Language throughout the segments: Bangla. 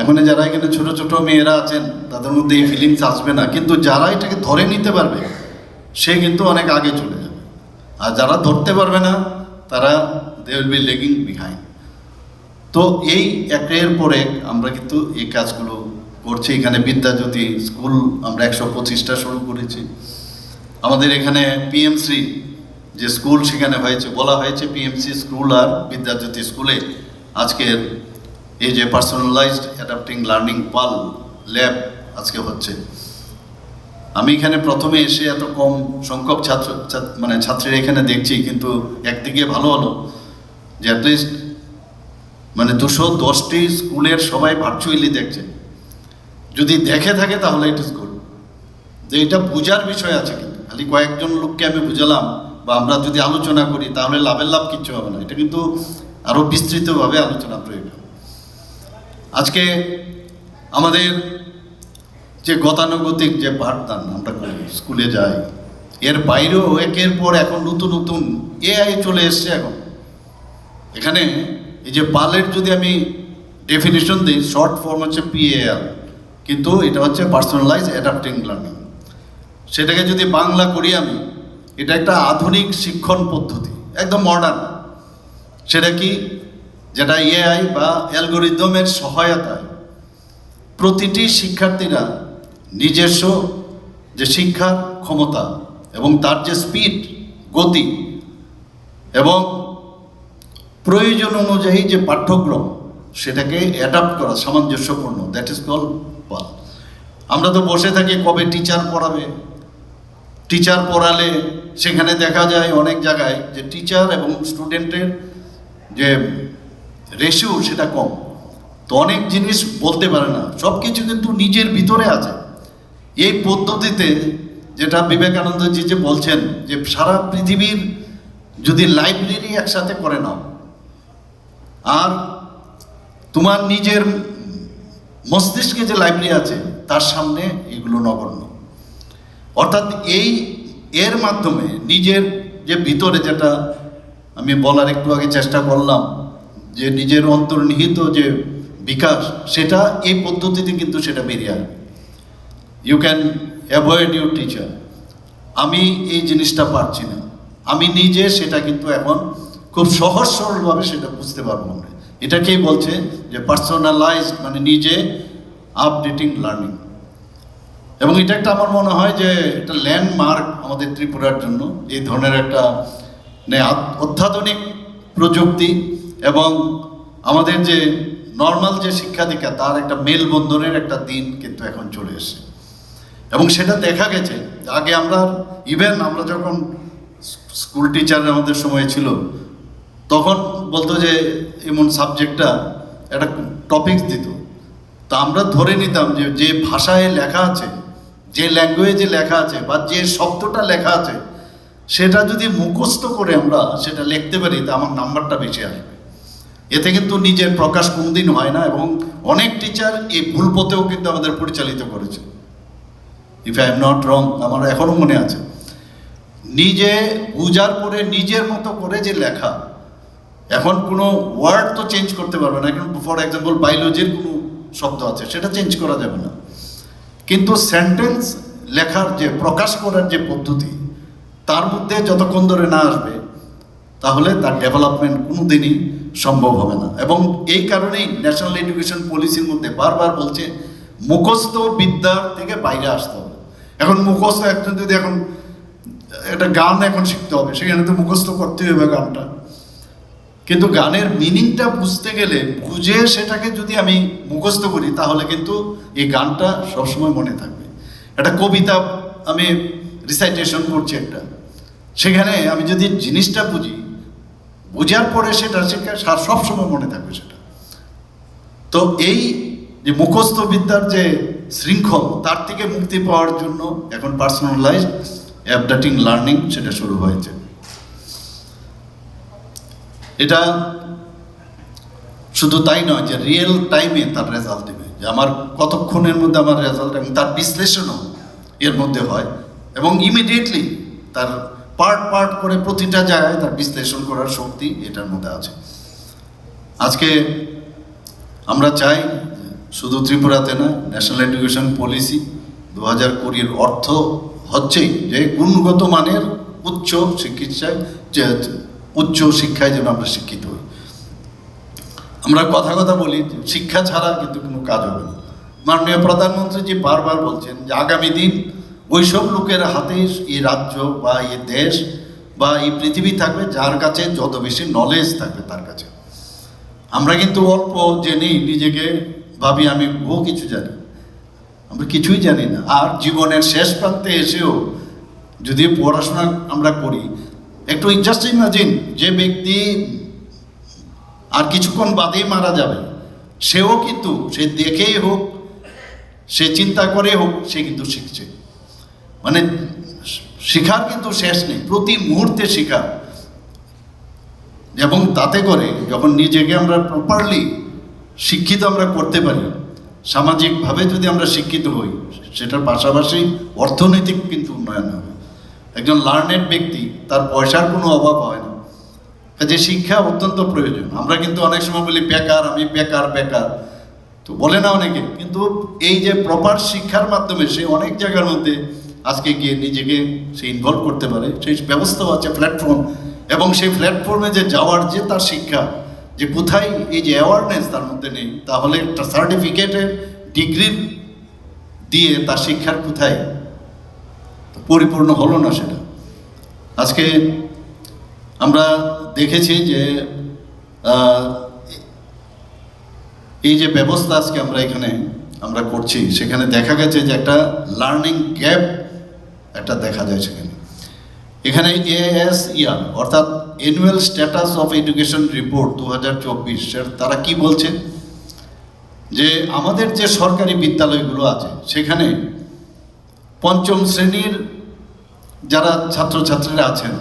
এখন যারা এখানে ছোট ছোট মেয়েরা আছেন তাদের মধ্যে এই ফিলিংস আসবে না, কিন্তু যারা এটাকে ধরে নিতে পারবে সে কিন্তু অনেক আগে চলে যাবে, আর যারা ধরতে পারবে না তারা they will be lagging behind. তো এই একের পরে আমরা কিন্তু এই কাজগুলো করছি। এখানে বিদ্যাজ্যোতি স্কুল আমরা 125টা শুরু করেছি। আমাদের এখানে পিএমসি যে স্কুল সেখানে হয়েছে, বলা হয়েছে পিএমসি স্কুল আর বিদ্যাজ্যোতি স্কুলে আজকের এই যে পার্সোনালাইজড অ্যাডাপ্টিং লার্নিং পাল ল্যাব আজকে হচ্ছে। আমি এখানে প্রথমে এসে এত কম সংখ্যক ছাত্রীরা এখানে দেখছি, কিন্তু একদিকে ভালো হলো যে অ্যাটলিস্ট 210টি স্কুলের সবাই ভার্চুয়ালি দেখছে। যদি দেখে থাকে তাহলে ইট ইজ গুড, যে এটা বোঝার বিষয় আছে। কিন্তু খালি কয়েকজন লোককে আমি বুঝালাম বা আমরা যদি আলোচনা করি তাহলে লাভের লাভ কিচ্ছু হবে না, এটা কিন্তু আরও বিস্তৃতভাবে আলোচনা প্রয়োজন। আজকে আমাদের যে গতানুগতিক যে পাঠদান আমরা করি, স্কুলে যাই, এর বাইরেও একের পর এখন নতুন নতুন এআই চলে এসছে। এখন এখানে এই যে পালের যদি আমি ডেফিনিশন দিই, শর্ট ফর্ম হচ্ছে PAL, কিন্তু এটা হচ্ছে পার্সোনালাইজ অ্যাডাপ্টিং লার্নিং। সেটাকে যদি বাংলা করি আমি, এটা একটা আধুনিক শিক্ষণ পদ্ধতি, একদম মডার্ন। সেটা কি, যেটা এআই বা অ্যালগোরিদমের সহায়তায় প্রতিটি শিক্ষার্থীরা নিজস্ব যে শিক্ষার ক্ষমতা এবং তার যে স্পিড, গতি এবং প্রয়োজন অনুযায়ী যে পাঠ্যক্রম সেটাকে অ্যাডাপ্ট করা সামঞ্জস্যপূর্ণ, দ্যাট ইজ কল পাল। আমরা তো বসে থাকি কবে টিচার পড়াবে, টিচার পড়ালে সেখানে দেখা যায় অনেক জায়গায় যে টিচার এবং স্টুডেন্টের যে রেশিও সেটা কম, তো অনেক জিনিস বলতে পারে না, সব কিছু কিন্তু নিজের ভিতরে আছে। এই পদ্ধতিতে যেটা বিবেকানন্দজি যে বলছেন যে সারা পৃথিবীর যদি লাইব্রেরি একসাথে করে নাও আর তোমার নিজের মস্তিষ্কে যে লাইব্রেরি আছে তার সামনে এগুলো নগণ্য। অর্থাৎ এর মাধ্যমে নিজের যে ভিতরে, যেটা আমি বলার একটু আগে চেষ্টা করলাম, যে নিজের অন্তর্নিহিত যে বিকাশ, সেটা এই পদ্ধতিতে কিন্তু সেটা বেরিয়ে আসবে। You can avoid your teacher, আমি এই জিনিসটা পারছি না, আমি নিজে সেটা কিন্তু এখন খুব সহজ সরলভাবে সেটা বুঝতে পারবো আমরা। এটাকেই বলছে যে পার্সোনালাইজড, নিজে আপডেটিং লার্নিং। এবং এটা একটা আমার মনে হয় যে একটা ল্যান্ডমার্ক আমাদের ত্রিপুরার জন্য, এই ধরনের একটা অত্যাধুনিক প্রযুক্তি এবং আমাদের যে নর্মাল যে শিক্ষা দীক্ষা তার একটা মেলবন্ধনের একটা দিন কিন্তু এখন চলে এসেছে। এবং সেটা দেখা গেছে আগে আমরা আমরা যখন স্কুল টিচার আমাদের সময় ছিল, তখন বলতো যে এমন সাবজেক্টটা একটা টপিকস দিত, তা আমরা ধরে নিতাম যে যে ভাষায় লেখা আছে, যে ল্যাঙ্গুয়েজে লেখা আছে বা যে শব্দটা লেখা আছে, সেটা যদি মুখস্থ করে আমরা সেটা লিখতে পারি তা আমার নাম্বারটা বেশি আসবে। এতে কিন্তু নিজের প্রকাশ কোনোদিন হয় না, এবং অনেক টিচার এই ভুল পথেও কিন্তু আমাদের পরিচালিত করেছে। If I am not wrong, আমার এখনও মনে আছে, নিজে বুঝার পরে নিজের মতো করে যে লেখা, এখন কোনো ওয়ার্ড তো চেঞ্জ করতে পারবে না। এখন ফর এক্সাম্পল বায়োলজির কোনো শব্দ আছে, সেটা চেঞ্জ করা যাবে না, কিন্তু সেন্টেন্স লেখার যে প্রকাশ করার যে পদ্ধতি, তার মধ্যে যতক্ষণ ধরে না আসবে তাহলে তার ডেভেলপমেন্ট কোনো দিনই সম্ভব হবে না। এবং এই কারণেই ন্যাশনাল এডুকেশন পলিসির মধ্যে বারবার বলছে মুখস্থ বিদ্যার থেকে বাইরে আসতে হবে। এখন মুখস্থ একজন যদি এখন একটা গান এখন শিখতে হবে, সেখানে তো মুখস্থ করতেই হবে গানটা, কিন্তু গানের মিনিংটা বুঝতে গেলে বুঝে সেটাকে যদি আমি মুখস্থ করি তাহলে কিন্তু এই গানটা সবসময় মনে থাকবে। একটা কবিতা আমি রিসাইটেশন করছি একটা, সেখানে আমি যদি জিনিসটা বুঝি, বোঝার পরে সেটা সবসময় মনে থাকবে সেটা। তো এই যে মুখস্থ বিদ্যার যে শৃঙ্খল, তার থেকে মুক্তি পাওয়ার জন্য এখন পার্সোনালাইজড অ্যাডাপ্টিং লার্নিং সেটা শুরু হয়েছে। এটা শুধু তাই নয় যে রিয়েল টাইমে তার রেজাল্ট দেবে, যে আমার কতক্ষণের মধ্যে আমার রেজাল্ট, এবং তার বিশ্লেষণও এর মধ্যে হয়, এবং ইমিডিয়েটলি তার পার্ট করে প্রতিটা জায়গায় তার বিশ্লেষণ করার শক্তি এটার মধ্যে আছে। আজকে আমরা চাই শুধু ত্রিপুরাতে না, ন্যাশনাল এডুকেশন পলিসি 2020 অর্থ হচ্ছেই যে গুণগত মানের উচ্চ চিকিৎসায় যে উচ্চ শিক্ষায় যেন আমরা শিক্ষিত হই। আমরা কথা বলি শিক্ষা ছাড়া কিন্তু কোনো কাজ হবে না। মাননীয় প্রধানমন্ত্রীজি বারবার বলছেন যে আগামী দিন ওইসব লোকের হাতে এই রাজ্য বা এই দেশ বা এই পৃথিবী থাকবে যার কাছে যত বেশি নলেজ থাকবে তার কাছে। আমরা কিন্তু অল্প জেনেই নিজেকে ভাবি আমি বহু কিছু জানি, আমরা কিছুই জানি না। আর জীবনের শেষ প্রান্তে এসেও যদি পড়াশোনা আমরা করি, একটু জাস্ট ইমাজিন যে ব্যক্তি আর কিছুক্ষণ বাদেই মারা যাবে, সেও কিন্তু সে দেখেই হোক, সে চিন্তা করে হোক, সে কিন্তু শিখছে। মানে শেখার কিন্তু শেষ নেই, প্রতি মুহূর্তে শেখা। এবং তাতে করে যখন নিজেকে আমরা প্রপারলি শিক্ষিত আমরা করতে পারি, সামাজিকভাবে যদি আমরা শিক্ষিত হই, সেটার পাশাপাশি অর্থনৈতিক কিন্তু উন্নয়ন হবে। একজন লার্নেড ব্যক্তি, তার পয়সার কোনো অভাব হয় না। কাজে শিক্ষা অত্যন্ত প্রয়োজন। আমরা কিন্তু অনেক সময় বলি বেকার, আমি বেকার বেকার, তো বলে না অনেকে, কিন্তু এই যে প্রপার শিক্ষার মাধ্যমে সে অনেক জায়গার মধ্যে আজকে গিয়ে নিজেকে সে ইনভলভ করতে পারে, সেই ব্যবস্থাও আছে, প্ল্যাটফর্ম। এবং সেই প্ল্যাটফর্মে যে যাওয়ার যে তার শিক্ষা, যে কোথায় এই যে অ্যাওয়ারনেস তার মধ্যে নেই, তাহলে একটা সার্টিফিকেটের ডিগ্রি দিয়ে তার শিক্ষার কোথায় পরিপূর্ণ হলো না সেটা। আজকে আমরা দেখেছি যে এই যে ব্যবস্থা আজকে আমরা এখানে আমরা করছি, সেখানে দেখা গেছে যে একটা লার্নিং গ্যাপ একটা দেখা যায় সেখানে। এখানে ASER অর্থাৎ annual status of education report 2024 তারা কি বলছে যে আমাদের যে সরকারি বিদ্যালয়গুলো আছে সেখানে পঞ্চম শ্রেণীর যারা ছাত্রছাত্রীরা আছেন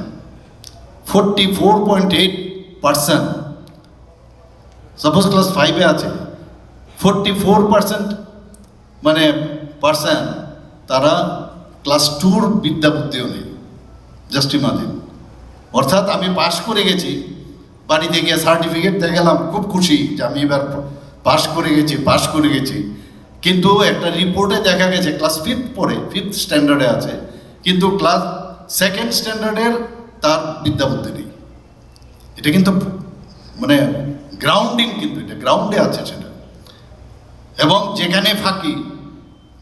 44.8%, সাপোজ ক্লাস 5-এ আছে 44% মানে পার্সেন্ট তারা ক্লাস 2-র বিদ্যা বুদ্ধিও নেই। Just imagine. অর্থাৎ আমি পাশ করে গেছি, বাড়িতে গিয়ে সার্টিফিকেট দিয়ে গেলাম, খুব খুশি যে আমি এবার পাশ করে গেছি, কিন্তু একটা রিপোর্টে দেখা গেছে ক্লাস 5 পড়ে, 5th স্ট্যান্ডার্ডে আছে, কিন্তু ক্লাস 2nd স্ট্যান্ডার্ডের তার বিদ্যা বুদ্ধি নেই। এটা কিন্তু মানে গ্রাউন্ডিং, কিন্তু এটা গ্রাউন্ডে আছে সেটা। এবং যেখানে ফাঁকি,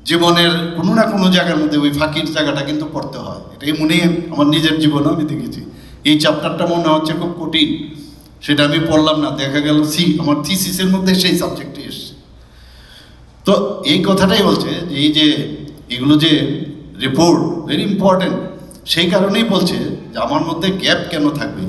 জীবনের কোনো না কোনো জায়গার মধ্যে ওই ফাঁকির জায়গাটা কিন্তু পড়তে হয়। এটাই মনে আমার নিজের জীবনে আমি দেখেছি। এই চ্যাপ্টারটা মনে হচ্ছে খুব কঠিন, সেটা আমি পড়লাম না, দেখা গেল আমার থিসিসের মধ্যে সেই সাবজেক্টটি এসছে। তো এই কথাটাই বলছে যে এই যে এগুলো যে রিপোর্ট ভেরি ইম্পর্টেন্ট, সেই কারণেই বলছে যে আমার মধ্যে গ্যাপ কেন থাকবে।